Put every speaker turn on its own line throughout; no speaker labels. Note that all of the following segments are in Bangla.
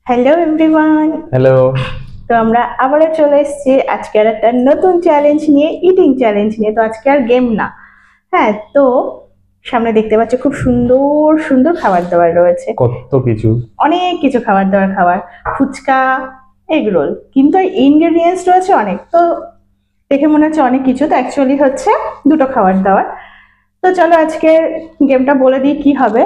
Hello everyone.
হ্যালো।
তো আমরা আবারও চলে এসেছি আজকে আর একটা নতুন চ্যালেঞ্জ নিয়ে, ইটিং চ্যালেঞ্জ নিয়ে। তো আজকে আর গেম না, হ্যাঁ। তো সামনে দেখতে পাচ্ছ খুব সুন্দর সুন্দর খাবার দাবার রয়েছে,
কত কিছু,
অনেক কিছু খাবার দাবার, ফুচকা, এগ রোল, কিন্তু ইনগ্রেডিয়েন্টস রয়েছে অনেক। তো দেখে মনে হচ্ছে অনেক কিছু, তো অ্যাকচুয়ালি হচ্ছে দুটো খাবার দাবার। তো চলো আজকের গেমটা বলে দিই কি হবে।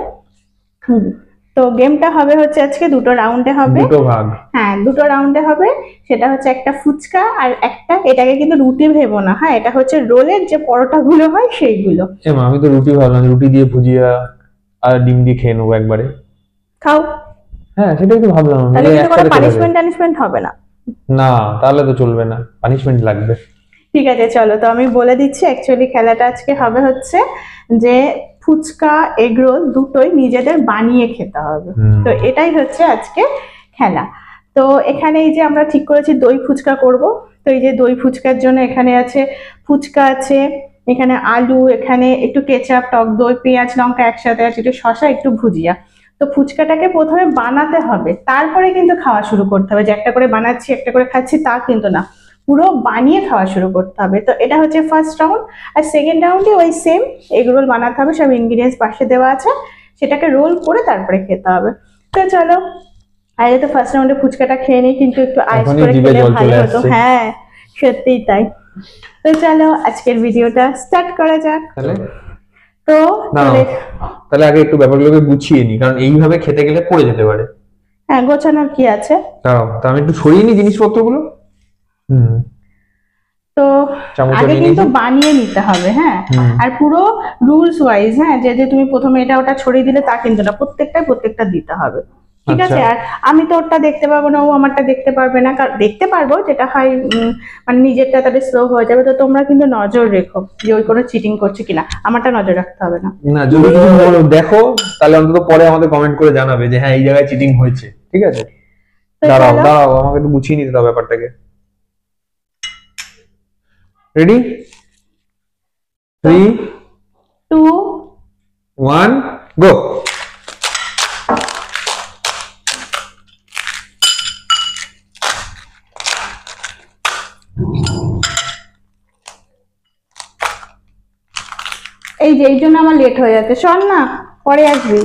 তো গেমটা হবে হচ্ছে আজকে দুটো রাউন্ডে হবে,
দুটো ভাগ।
হ্যাঁ দুটো রাউন্ডে হবে। সেটা হচ্ছে একটা ফুচকা আর একটা, এটাকে কিন্তু রুটি ভেবো না, হ্যাঁ এটা হচ্ছে রোলের যে পরোটা গুলো হয় সেইগুলো।
আমি তো রুটি ভাবলাম, রুটি দিয়ে ভুজিয়া আর ডিম দিয়ে খেয়ে নেবো একবারে।
খাও।
হ্যাঁ সেটাই তো ভাবলাম,
তাহলে কিন্তু কোনো
একসাথে চলে যাবে।
পানিশমেন্ট হবে না।
না তাহলে তো চলবে না, পানিশমেন্ট লাগবে।
ঠিক আছে চলো, তো আমি বলে দিচ্ছি। অ্যাকচুয়ালি খেলাটা আজকে হবে হচ্ছে যে ফুচকা এগ রোল দুটোই নিজেদের বানিয়ে খেতে হবে। তো এটাই হচ্ছে আজকে খেলা। তো এখানে এই যে আমরা ঠিক করেছি দই ফুচকা করব। তো এই যে দই ফুচকার জন্য এখানে আছে ফুচকা, আছে এখানে আলু, এখানে একটু কেচাপ, টক দই, পেঁয়াজ লঙ্কা একসাথে আছে, একটু শসা, একটু ভুজিয়া। তো ফুচকাটাকে প্রথমে বানাতে হবে, তারপরে কিন্তু খাওয়া শুরু করতে হবে। যে একটা করে বানাচ্ছি একটা করে খাচ্ছি তা কিন্তু না, পুরো বানিয়ে খাওয়া শুরু করতে হবে। তো এটা হচ্ছে ফার্স্ট রাউন্ড। আর সেকেন্ড রাউন্ডে ওই সেম এগ রোল বানাতে হবে, সব ইনগ্রিডিয়েন্টস পাশে দেওয়া আছে, সেটাকে রোল করে তারপরে খেতে হবে। তো চলো আগে তো ফার্স্ট রাউন্ডে ফুচকাটা খেয়ে নিই, কিন্তু একটু আইস করে খেলে ভালো হতো। হ্যাঁ সত্যিই তাই। তো চলো আজকের ভিডিওটা স্টার্ট করা যাক। তো
তাহলে আগে একটু ব্যাপারগুলোকে গুছিয়ে নি, কারণ এইভাবে খেতে গেলে পড়ে যেতে পারে।
হ্যাঁ গোছানোর কি আছে,
দাঁড়াও তা আমি একটু সরিয়ে নি জিনিসপত্রগুলো।
তো আগে কিন্তু বানিয়ে নিতে হবে, হ্যাঁ। আর পুরো রুলস ওয়াইজ, হ্যাঁ, যে যে তুমি প্রথমে এটা ওটা ছড়িয়ে দিলে তা কিন্তু না, প্রত্যেকটা দিতে হবে, ঠিক আছে। আর আমি তো ওরটা দেখতে পাবো না, ও আমারটা দেখতে পারবে না। দেখতে পারবো, যেটা হয় মানে নিজেরটা তাহলে স্লো হয়ে যাবে। তো তোমরা কিন্তু নজর রেখো যে ওই কোনো চিটিং করছে কিনা, আমারটা নজর রাখতে হবে না।
না যদি কিছু দেখো তাহলে অন্তত পরে আমাদের কমেন্ট করে জানাবে যে হ্যাঁ এই জায়গায় চিটিং হয়েছে, ঠিক আছে। দাঁড়াও দাঁড়াও আমাকে একটু গুছিয়ে নিতে দাও ব্যাপারটাকে। রেডি? 3 2 1 গো।
এই যে এই জন্য আমার লেট হয়ে যাচ্ছে, শোন না পরে আসবি।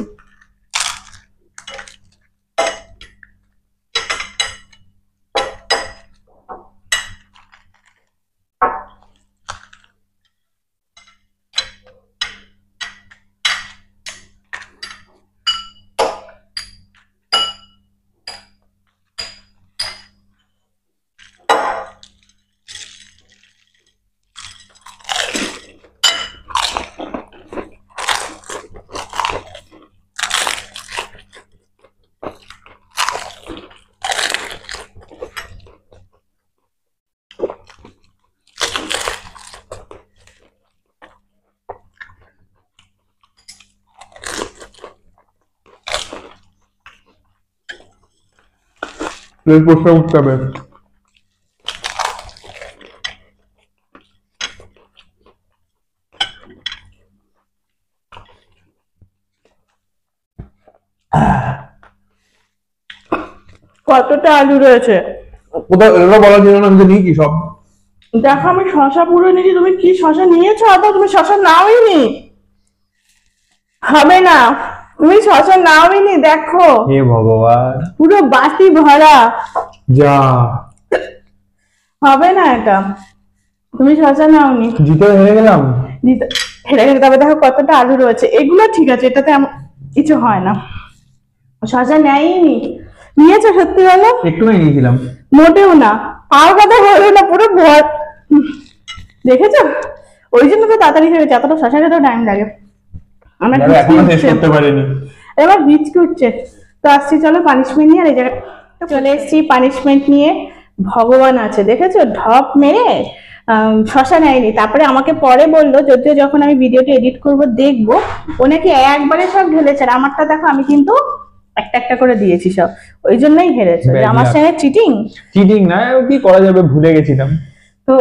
প্রশ্ন উঠতে হবে।
কতটা আলু রয়েছে
কোথাও এটা বলার জন্য আমি তো নিয়েছি সব।
দেখো আমি শশা পুরো নিয়েছি, তুমি কি শশা নিয়েছো? অত তুমি শশা নাওইনি, হবে না, তুমি শশা নাওইনি, দেখো
হে ভগবান
পুরো বাটি ভরা।
যা
হবে না এটা, তুমি শশা নাওনি,
জিতে হেরে গেলাম।
হেরে গেলে তবে দেখো কতটা আলু রয়েছে, এগুলো ঠিক আছে, এটাতে কিছু হয় না। শশা নেয়নি, নিয়েছো সত্যি বলো?
একটু নিয়েছিলাম,
মোটেও না, পাও কথা বলো না, পুরো ভর। দেখেছো, ওই জন্য তো তাড়াতাড়ি হয়ে গেছে, এতটা শশা খেতেও টাইম লাগে। আমার
এখনো শেষ করতে পারিনি,
এবার ভিজকে উঠছে। তো আসছি চলো পানিশমেন্ট নিয়ে। আর এই জায়গায় চলে এসেছি পানিশমেন্ট নিয়ে। ভগবান আছে দেখেছো, ঢপ মেরে শশা নেয়নি। তারপরে আমাকে পরে বললো, যদিও যখন আমি ভিডিওটি এডিট করব দেখবো, ও নাকি একবারে সব ঢেলেছে। আর আমারটা দেখো আমি কিন্তু একটা একটা করে দিয়েছি সব, ওই জন্যই হেরেছে। আমার সঙ্গে চিটিং
চিটিং না, কি করা যাবে, ভুলে গেছিলাম।
তো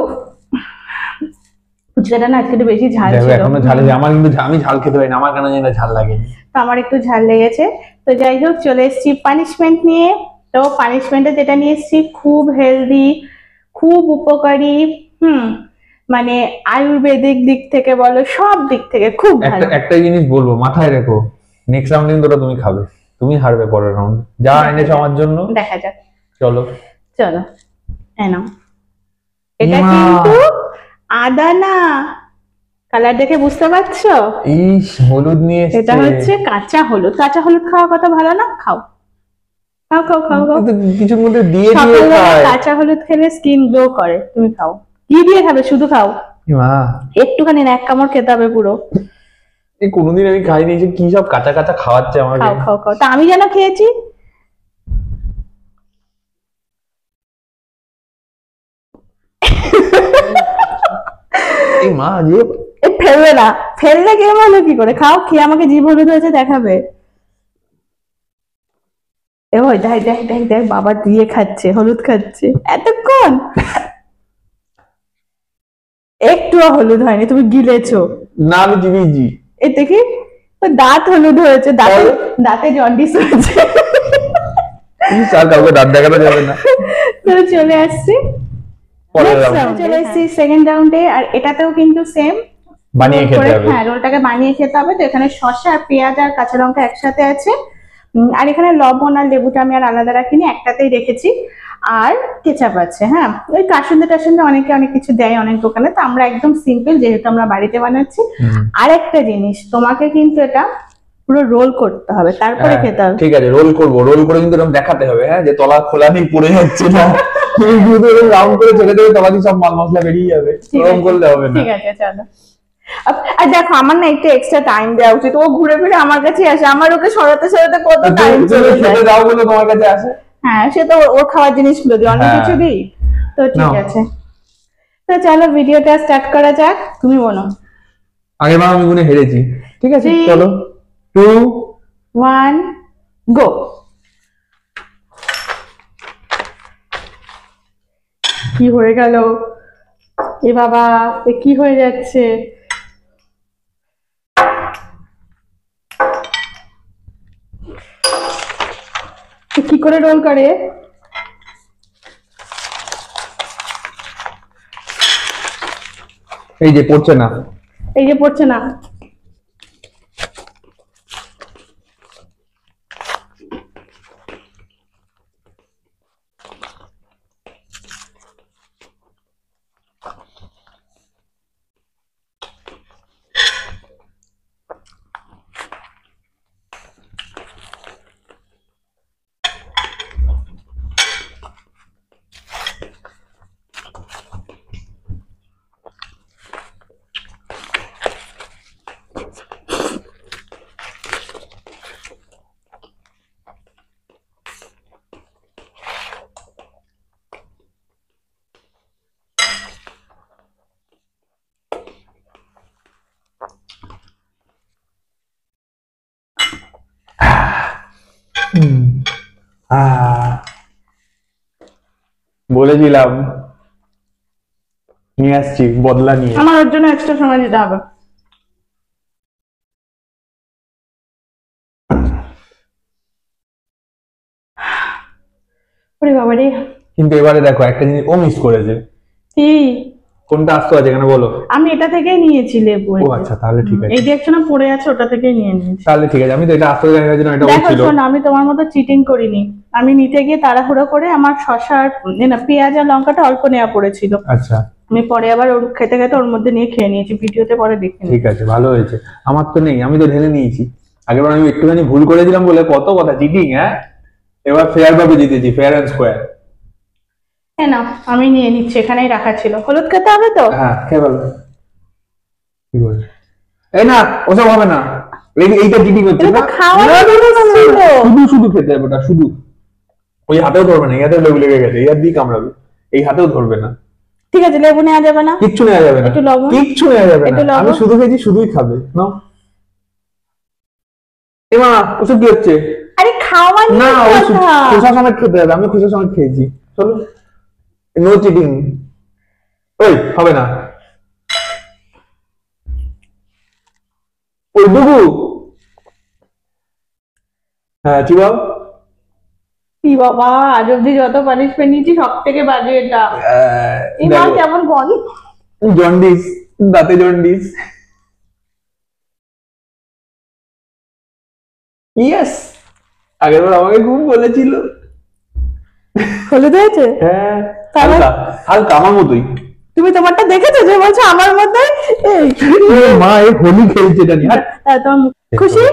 ফুচকাটা না আজকে একটু বেশি ঝাল ছিল।
এখনো ঝাল, আমার কিন্তু আমি ঝাল খেতে পারি না, আমার কেন জানি না ঝাল লাগে।
তো আমার একটু ঝাল লেগেছে। তো যাই হোক চলে এসেছি পানিশমেন্ট নিয়ে। তো পানিশমেন্টে যেটা নিয়ে এসেছি খুব হেলদি, খুব উপকারী। মানে আয়ুর্বেদিক দিক থেকে বলো, সব দিক থেকে খুব ভালো।
একটা জিনিস বলবো, মাথায় রেখো, নেক্সট রাউন্ড কিন্তু ওটা তুমি খাবে, তুমি হারবে পরের রাউন্ড। যা এনেছো আমার জন্য,
দেখা যাক।
চলো
চলো নাও। এটা
মা।
কিন্তু আদা না, কালার দেখে বুঝতে পারছো?
ইস, হলুদ নিয়ে এসেছে।
এটা হচ্ছে কাঁচা হলুদ। কাঁচা হলুদ খাওয়া কত ভালো না? খাও খাও খাও খাও খাও।
কিন্তু কিছুর মধ্যে দিয়ে দিয়ে
সকালবেলা
খায়।
কাঁচা হলুদ খেলে স্কিন গ্লো করে, তুমি খাও। কি দিয়ে খাবে? শুধু খাও,
মা
একটুখানি না, এক কামড় খেতে হবে পুরো।
এই কোনোদিন আমি খাইনি, যে কি সব কাঁচা কাঁচা খাওয়াচ্ছে আমাকে।
খাও খাও খাও, তা আমি যেন খেয়েছি।
এই মা যে
ফেলবে না, ফেললে কেমন হলো কি করে? খাও, খেয়ে আমাকে জিভ হলুদ হয়েছে দেখাবে। এ ওই দেখ দেখ দেখ দেখ, বাবা দিয়ে খাচ্ছে, হলুদ খাচ্ছে এতক্ষণ, একটুও হলুদ হয়নি, তুমি গিলেছো।
না, আমি জিভিয়েছি।
এ দেখি, তো দাঁত হলুদ হয়েছে, দাঁতে দাঁতে জন্ডিস হয়েছে।
আর কাউকে দাঁত দেখানো যাবে না।
তো চলে আসছি
পরের
Next
রাউন্ড
round, চলে আসছি সেকেন্ড রাউন্ডে। আর এটাতেও কিন্তু সেম
বানিয়ে খেতে হবে।
হ্যাঁ, রোলটাকে বানিয়ে খেতে হবে। তো এখানে শসা আর পেঁয়াজ আর কাঁচা লঙ্কা একসাথে আছে। আর এখানে লবণ আর লেবুটা আমি আর আলাদা রাখিনি, একটাতেই রেখেছি। আর কেচাপ আছে। হ্যাঁ, ওই কাসুন্দি টাসুন্দি অনেকে অনেক কিছু দেয় অনেক দোকানে, তো আমরা একদম সিম্পল, যেহেতু আমরা বাড়িতে বানাচ্ছি। আর একটা জিনিস, তোমাকে কিন্তু এটা পুরো রোল করতে হবে, তারপরে খেতে হবে।
ঠিক আছে, রোল করবো, রোল করে কিন্তু এরকম দেখাতে হবে, হ্যাঁ, যে তলা খোলা নেই, পড়ে যাচ্ছে না। রাউন্ড করে ছেড়ে দেবে, তলা দিয়ে সব মাল মশলা বেরিয়ে যাবে, এরকম করলে হবে না।
ঠিক আছে, চলো। আর দেখো, আমার না একটু এক্সট্রা টাইম দেওয়া উচিত। ও ঘুরে ফিরে আমার কাছে আসে, আমার ওকে সরাতে সরাতে কত টাইম চলে যায়।
খেতে দাও বলে তোমার কাছে আসে।
হ্যাঁ, সে তো ওর খাওয়ার জিনিসগুলো দিই, অনেক কিছু দিই। তো ঠিক আছে, তো চলো ভিডিওটা স্টার্ট করা যাক। তুমি বলো।
আগের বার আমি গুনে হেরেছি, ঠিক আছে?
3,
চলো, 2,
1, গো। কি হয়ে গেল এ বাবা, এ কি হয়ে যাচ্ছে? কি করে রোল করে?
এই যে পড়ছে না।
এই যে পড়ছে না।
বলেছিলাম নিয়ে আসছি বদলা নিয়ে।
আমার ওর জন্য এক্সট্রা সময় দিতে হবে। ওরে বাবা রে।
কিন্তু এবারে দেখো, একটা জিনিস ও মিস করেছে।
কি?
কোনটা আসতে আছে এখানে বলো?
আমি এটা থেকেই নিয়েছি লেবু।
ও আচ্ছা, তাহলে ঠিক আছে।
এই যে একটা পড়ে আছে, ওটা থেকেই নিয়ে নিয়েছি।
তাহলে ঠিক আছে, আমি তো এটা আসতে জানি না, এটা
দেখো
ছিল।
শোনো, আমি তোমার মতো চিটিং করিনি। আমি নিতে গিয়ে তাড়াহুড়ো করে আমার শসা আর না পেঁয়াজ আর লঙ্কাটা অল্প নেওয়া পড়েছিল।
আচ্ছা,
আমি পরে আবার ওর খেতে খেতে ওর মধ্যে নিয়ে খেয়ে নিয়েছি, ভিডিওতে পরে দেখে
ঠিক আছে, ভালো হয়েছে। আমার তো নেই, আমি তো ঢেলে নিয়েছি। আগেরবার আমি একটুখানি ভুল করেছিলাম বলে কত কথা, চিটিং। হ্যাঁ, এবার ফেয়ার ভাবে জিতেছি, ফেয়ার এন্ড স্কোয়ার।
হ্যাঁ না, আমি নিয়ে নিচ্ছি, এখানেই রাখা ছিল। হলুদ খেতে হবে তো?
হ্যাঁ, খেয়ে ভালো। কি করে? এই না, ওসব হবে না। এইটা চিটিং হচ্ছে
এটা
না।
তো খাওয়ার জিনিস ছিল।
শুধু শুধু খেতে হবে ওটা, শুধু। ওই হাতেও ধরবে না, এই হাতে লেবু লেগে গেছে, এই হাত দিয়ে কামড়াবে, এই হাতেও ধরবে না।
ঠিক আছে, লেবু নেওয়া যাবে না?
কিচ্ছু নেওয়া যাবে না,
একটু লবণ,
কিচ্ছু নেওয়া যাবে
একটু
না।
লবণ।
আমি শুধু খেয়েছি, শুধুই খাবে। নাও। এ মা, ওসব কি হচ্ছে?
আরে খাওয়া
না,
নিয়ে
ওই
কথা।
খোসা সমেত খেতে হবে, আমি খোসা সমেত খেয়েছি। চলো, নো চিটিং। ওই হবে না, ওই ডুবু। হ্যাঁ, চিবাও।
কি বাবা, আজ অব্দি যত পানিশমেন্ট নিয়েছি সব থেকে বাজে এটা। এবার
দেখো,
কেমন গন
জন্ডিস, দাঁতে জন্ডিস। ইয়েস, আগের বার আমাকে খুব বলেছিল।
হলুদ হয়েছে।
হ্যাঁ,
তাহলে?
হালকা হালকা আমার মতোই।
তুমি তোমারটা দেখেছো যে বলছো আমার মধ্যে? এই,
মা এই হোলি খেলছে জানি। আর
তোমার খুশি?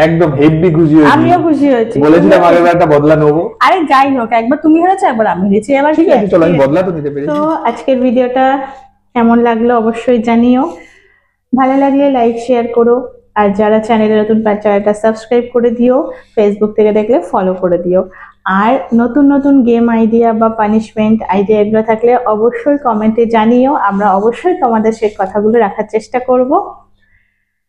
একদম হেভি খুশি হয়েছি।
আমিও খুশি হয়েছি।
বলেছিলাম আগের বার একটা বদলা নেবো।
আরে যাই হোক, একবার তুমি হেরেছো একবার আমি হেরেছি, এবার
ঠিক
কি
আছে, চলো আমি বদলা তো নিতে
তো
পেরেছি।
আজকের ভিডিওটা কেমন লাগলো অবশ্যই জানিও। ভালো লাগলে লাইক শেয়ার করো, আর যারা চ্যানেলে নতুন চ্যানেলটা সাবস্ক্রাইব করে দিও, ফেসবুক থেকে দেখলে ফলো করে দিও। আর নতুন নতুন গেম আইডিয়া বা পানিশমেন্ট আইডিয়া এগুলো থাকলে অবশ্যই কমেন্টে জানিও, আমরা অবশ্যই তোমাদের সেই কথাগুলো রাখার চেষ্টা করব।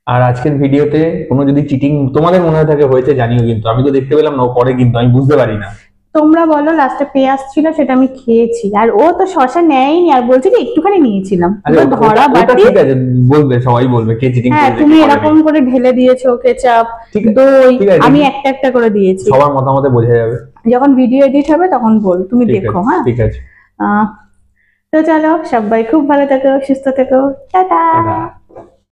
আর আজকের ভিডিওতে কোনো যদি চিটিং তোমাদের মনে হয় থাকে হয়েছে জানিও, কিন্তু আমি তো দেখতে পেলাম না ও করে, কিন্তু আমি বুঝতে পারি না।
তোমরা বলো, লাস্টে পেঁয়াজ ছিল সেটা আমি খেয়েছি, আর ও তো শশা নেয়নি, আর বলছে কি একটুখানি নিয়েছিলাম।
আরে
তো ধরা
ওটা
বাটি।
ঠিক আছে, বলবে, সবাই বলবে কে চিটিং
হ্যাঁ,
করেছে
তুমি
কে
এরকম
করেনি।
করে ঢেলে দিয়েছো কেচাপ,
ঠিক আছে,
দই,
ঠিক আছে,
আমি একটা একটা করে দিয়েছি।
সবার মতামতে বোঝা যাবে।
যখন ভিডিও এডিট হবে তখন বল, তুমি
ঠিক
দেখো।
আছে,
হ্যাঁ,
ঠিক আছে।
তো চলো, সবাই খুব ভালো থেকো, সুস্থ থেকো, টাটা।
টাটা।